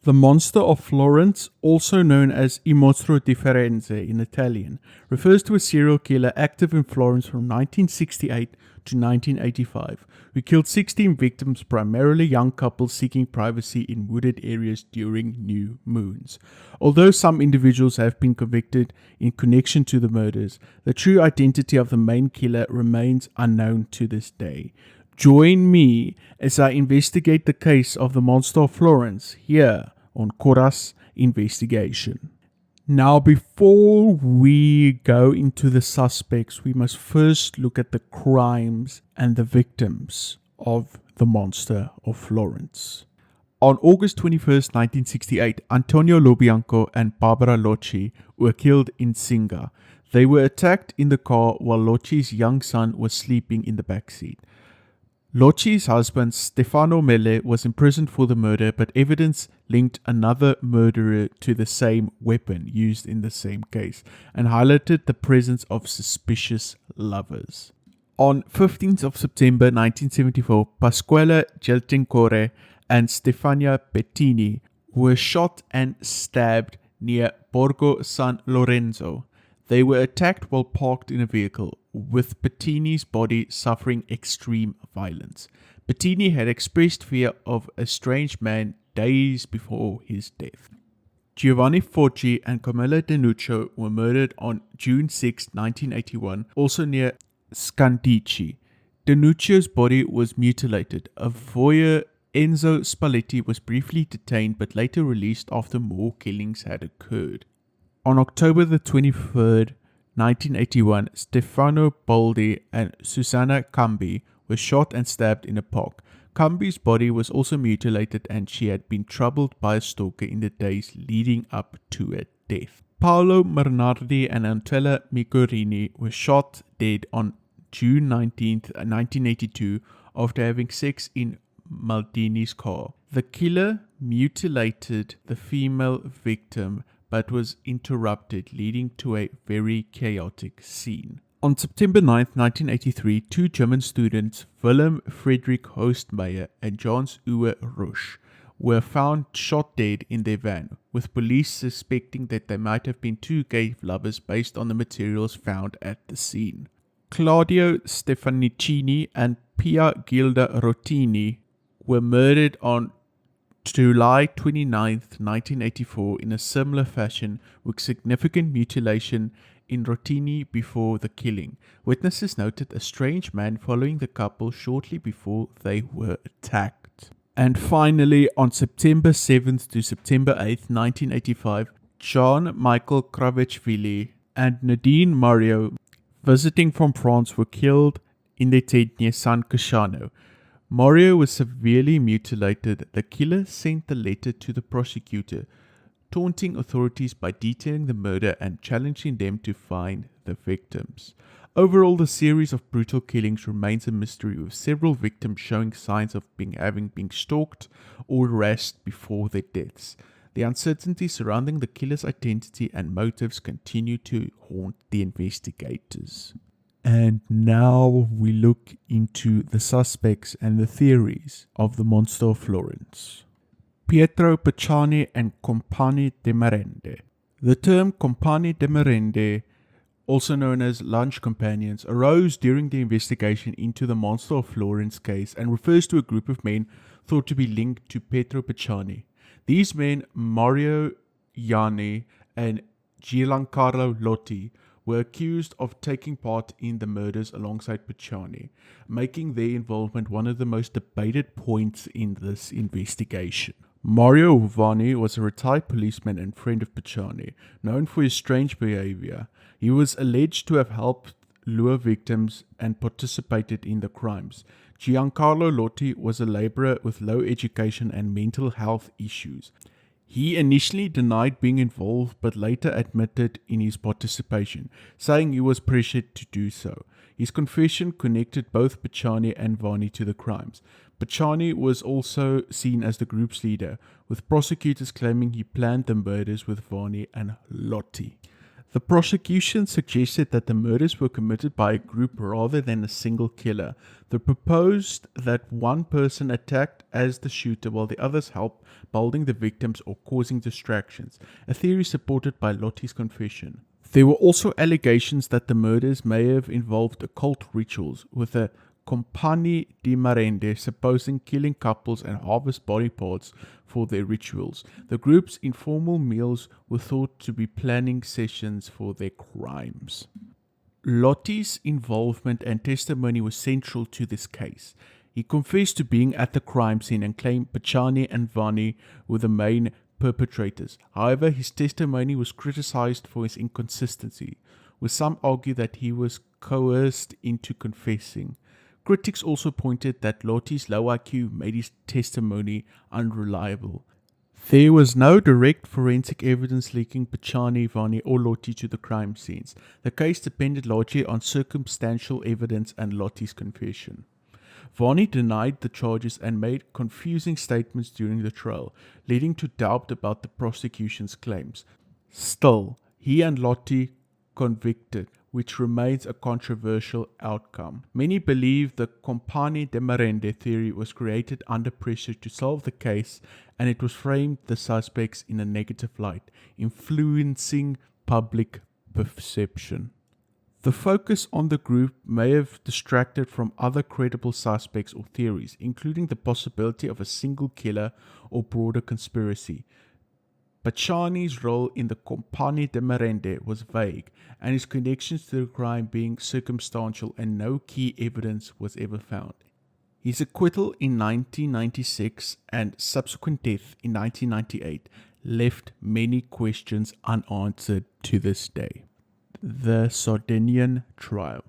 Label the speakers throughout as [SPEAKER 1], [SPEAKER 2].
[SPEAKER 1] The Monster of Florence, also known as Il Mostro di Firenze in Italian, refers to a serial killer active in Florence from 1968 to 1985, who killed 16 victims, primarily young couples seeking privacy in wooded areas during new moons. Although some individuals have been convicted in connection to the murders, the true identity of the main killer remains unknown to this day. Join me as I investigate the case of the Monster of Florence here on Corras Investigation. Now, before we go into the suspects, we must first look at the crimes and the victims of the Monster of Florence. On August 21st, 1968, Antonio Lobianco and Barbara Locci were killed in Singa. They were attacked in the car while Locci's young son was sleeping in the backseat. Locci's husband, Stefano Melle, was imprisoned for the murder, but evidence linked another murderer to the same weapon used in the same case and highlighted the presence of suspicious lovers. On 15th of September 1974, Pasquale Geltencore and Stefania Bettini were shot and stabbed near Borgo San Lorenzo. They were attacked while parked in a vehicle, with Bettini's body suffering extreme violence. Bettini had expressed fear of a strange man days before his death. Giovanni Foggi and Camilla Denuccio were murdered on June 6, 1981, also near Scandici. Denuccio's body was mutilated. A voyeur, Enzo Spalletti, was briefly detained but later released after more killings had occurred. On October the 23rd, 1981, Stefano Boldi and Susanna Cambi were shot and stabbed in a park. Cambi's body was also mutilated and she had been troubled by a stalker in the days leading up to her death. Paolo Bernardi and Antella Micorini were shot dead on June 19, 1982 after having sex in Maldini's car. The killer mutilated the female victim but was interrupted, leading to a very chaotic scene. On September 9, 1983, two German students, Willem Friedrich Hostmeyer and Jans Uwe Rusch, were found shot dead in their van, with police suspecting that they might have been two gay lovers based on the materials found at the scene. Claudio Stefanicini and Pia Gilda Rotini were murdered on July 29, 1984 in a similar fashion, with significant mutilation in Rotini before the killing. Witnesses noted a strange man following the couple shortly before they were attacked. And finally, on September 7th to September 8th, 1985, Jean Michael Kravechvili and Nadine Mario, visiting from France, were killed in their tent near San Casciano. Mario was severely mutilated. The killer sent a letter to the prosecutor, taunting authorities by detailing the murder and challenging them to find the victims. Overall, the series of brutal killings remains a mystery, with several victims showing signs of having been stalked or harassed before their deaths. The uncertainty surrounding the killer's identity and motives continue to haunt the investigators. And now we look into the suspects and the theories of the Monster of Florence. Pietro Pacciani and Compagni de Merende. The term Compagni de Merende, also known as lunch companions, arose during the investigation into the Monster of Florence case and refers to a group of men thought to be linked to Pietro Pacciani. These men, Mario Ianni and Giancarlo Lotti, were accused of taking part in the murders alongside Pacciani, making their involvement one of the most debated points in this investigation. Mario Vanni was a retired policeman and friend of Pacciani, known for his strange behavior. He was alleged to have helped lure victims and participated in the crimes. Giancarlo Lotti was a laborer with low education and mental health issues. He initially denied being involved but later admitted in his participation, saying he was pressured to do so. His confession connected both Pacciani and Vanni to the crimes. Pacciani was also seen as the group's leader, with prosecutors claiming he planned the murders with Vanni and Lotti. The prosecution suggested that the murders were committed by a group rather than a single killer. They proposed that one person attacked as the shooter while the others helped by holding the victims or causing distractions, a theory supported by Lottie's confession. There were also allegations that the murders may have involved occult rituals, with a compagnie di merende supposing killing couples and harvest body parts for their rituals. The group's informal meals were thought to be planning sessions for their crimes. Lottie's involvement and testimony was central to this case. He confessed to being at the crime scene and claimed Pacciani and Vanni were the main perpetrators. However, his testimony was criticized for his inconsistency, with some argue that he was coerced into confessing. Critics also pointed that Lottie's low IQ made his testimony unreliable. There was no direct forensic evidence linking Pacciani, Vanni, or Lottie to the crime scenes. The case depended largely on circumstantial evidence and Lottie's confession. Vanni denied the charges and made confusing statements during the trial, leading to doubt about the prosecution's claims. Still, he and Lottie convicted, which remains a controversial outcome. Many believe the compagnie di merende theory was created under pressure to solve the case, and it was framed the suspects in a negative light, influencing public perception. The focus on the group may have distracted from other credible suspects or theories, including the possibility of a single killer or broader conspiracy. Pacciani's role in the compagnie di merende was vague, and his connections to the crime being circumstantial, and no key evidence was ever found. His acquittal in 1996 and subsequent death in 1998 left many questions unanswered to this day. The Sardinian Trial.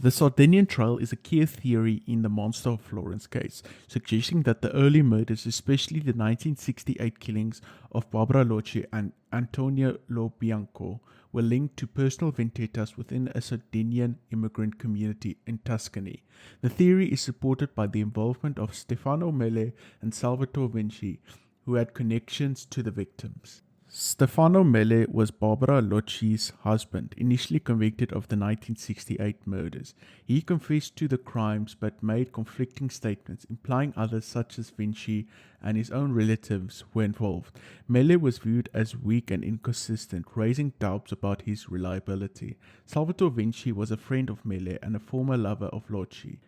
[SPEAKER 1] The Sardinian Trial is a key theory in the Monster of Florence case, suggesting that the early murders, especially the 1968 killings of Barbara Locci and Antonio Lo Bianco, were linked to personal vendettas within a Sardinian immigrant community in Tuscany. The theory is supported by the involvement of Stefano Mele and Salvatore Vinci, who had connections to the victims. Stefano Mele was Barbara Locci's husband, initially convicted of the 1968 murders. He confessed to the crimes but made conflicting statements, implying others such as Vinci and his own relatives were involved. Mele was viewed as weak and inconsistent, raising doubts about his reliability. Salvatore Vinci was a friend of Mele and a former lover of Locci.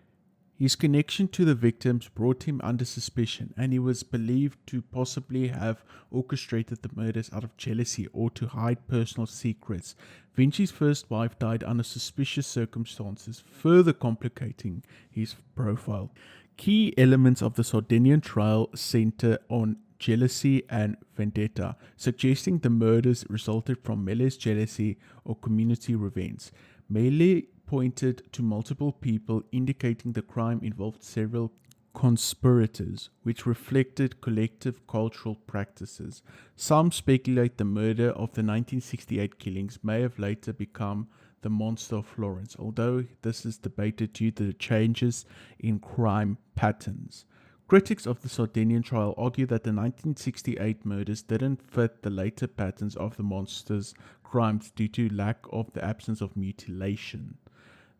[SPEAKER 1] His connection to the victims brought him under suspicion, and he was believed to possibly have orchestrated the murders out of jealousy or to hide personal secrets. Vinci's first wife died under suspicious circumstances, further complicating his profile. Key elements of the Sardinian trial center on jealousy and vendetta, suggesting the murders resulted from Mele's jealousy or community revenge. Mele pointed to multiple people, indicating the crime involved several conspirators, which reflected collective cultural practices. Some speculate the murder of the 1968 killings may have later become the Monster of Florence, although this is debated due to the changes in crime patterns. Critics of the Sardinian trial argue that the 1968 murders didn't fit the later patterns of the monster's crimes due to lack of the absence of mutilation.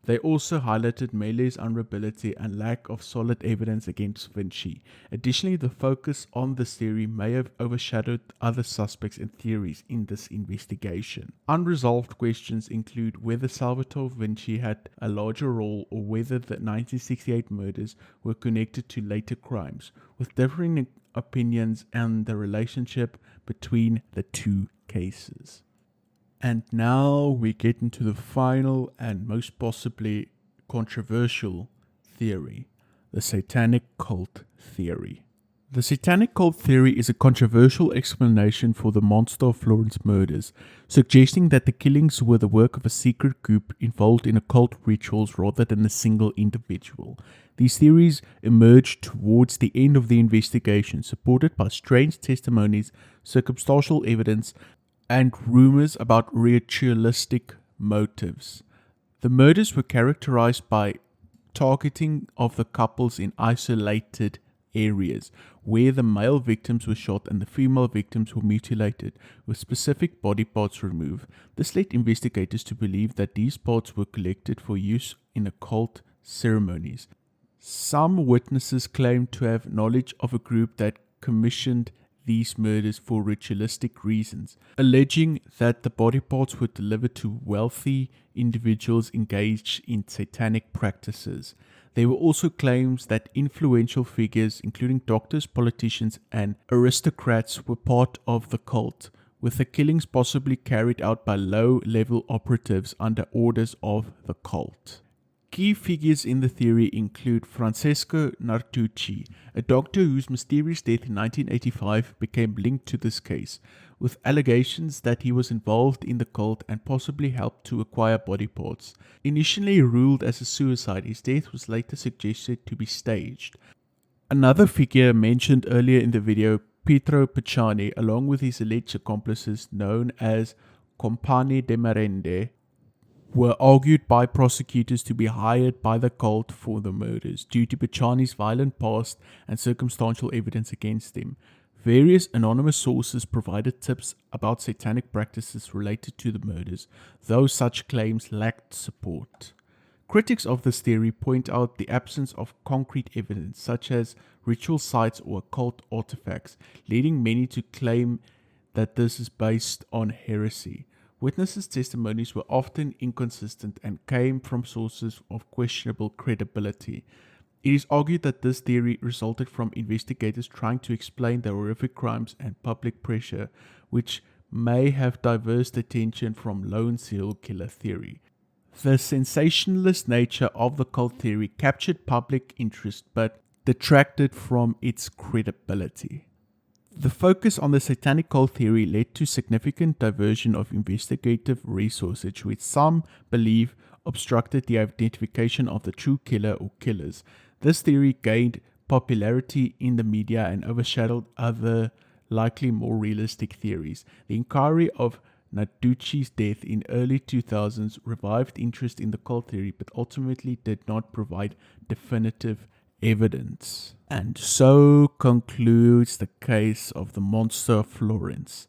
[SPEAKER 1] They also highlighted Mele's unreliability and lack of solid evidence against Vinci. Additionally, the focus on this theory may have overshadowed other suspects and theories in this investigation. Unresolved questions include whether Salvatore Vinci had a larger role or whether the 1968 murders were connected to later crimes, with differing opinions on the relationship between the two cases. And now we get into the final and most possibly controversial theory, the satanic cult theory. The satanic cult theory is a controversial explanation for the Monster of Florence murders, suggesting that the killings were the work of a secret group involved in occult rituals rather than a single individual. These theories emerged towards the end of the investigation, supported by strange testimonies, circumstantial evidence, and rumors about ritualistic motives. The murders were characterized by targeting of the couples in isolated areas where the male victims were shot and the female victims were mutilated, with specific body parts removed. This led investigators to believe that these parts were collected for use in occult ceremonies. Some witnesses claimed to have knowledge of a group that commissioned these murders for ritualistic reasons, alleging that the body parts were delivered to wealthy individuals engaged in satanic practices. There were also claims that influential figures, including doctors, politicians, and aristocrats, were part of the cult, with the killings possibly carried out by low-level operatives under orders of the cult. Key figures in the theory include Francesco Narducci, a doctor whose mysterious death in 1985 became linked to this case, with allegations that he was involved in the cult and possibly helped to acquire body parts. Initially ruled as a suicide, his death was later suggested to be staged. Another figure mentioned earlier in the video, Pietro Picciani, along with his alleged accomplices known as Compagni de Merende, were argued by prosecutors to be hired by the cult for the murders due to Picciani's violent past and circumstantial evidence against him. Various anonymous sources provided tips about satanic practices related to the murders, though such claims lacked support. Critics of this theory point out the absence of concrete evidence, such as ritual sites or occult artifacts, leading many to claim that this is based on heresy. Witnesses' testimonies were often inconsistent and came from sources of questionable credibility. It is argued that this theory resulted from investigators trying to explain the horrific crimes and public pressure, which may have diverted attention from lone serial killer theory. The sensationalist nature of the cult theory captured public interest but detracted from its credibility. The focus on the satanic cult theory led to significant diversion of investigative resources, which some believe obstructed the identification of the true killer or killers. This theory gained popularity in the media and overshadowed other, likely more realistic theories. The inquiry of Narducci's death in early 2000s revived interest in the cult theory, but ultimately did not provide definitive evidence. And so concludes the case of the Monster of Florence,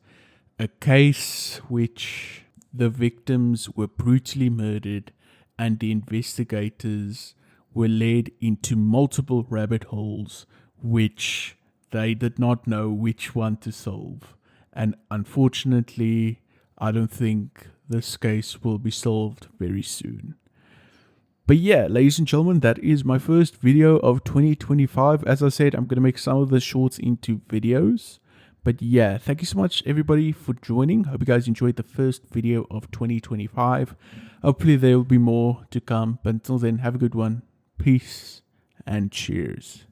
[SPEAKER 1] a case which the victims were brutally murdered and the investigators were led into multiple rabbit holes which they did not know which one to solve. And unfortunately, I don't think this case will be solved very soon. But yeah, ladies and gentlemen, that is my first video of 2025. As I said, I'm going to make some of the shorts into videos. But yeah, thank you so much everybody for joining. Hope you guys enjoyed the first video of 2025. Hopefully there will be more to come. But until then, have a good one. Peace and cheers.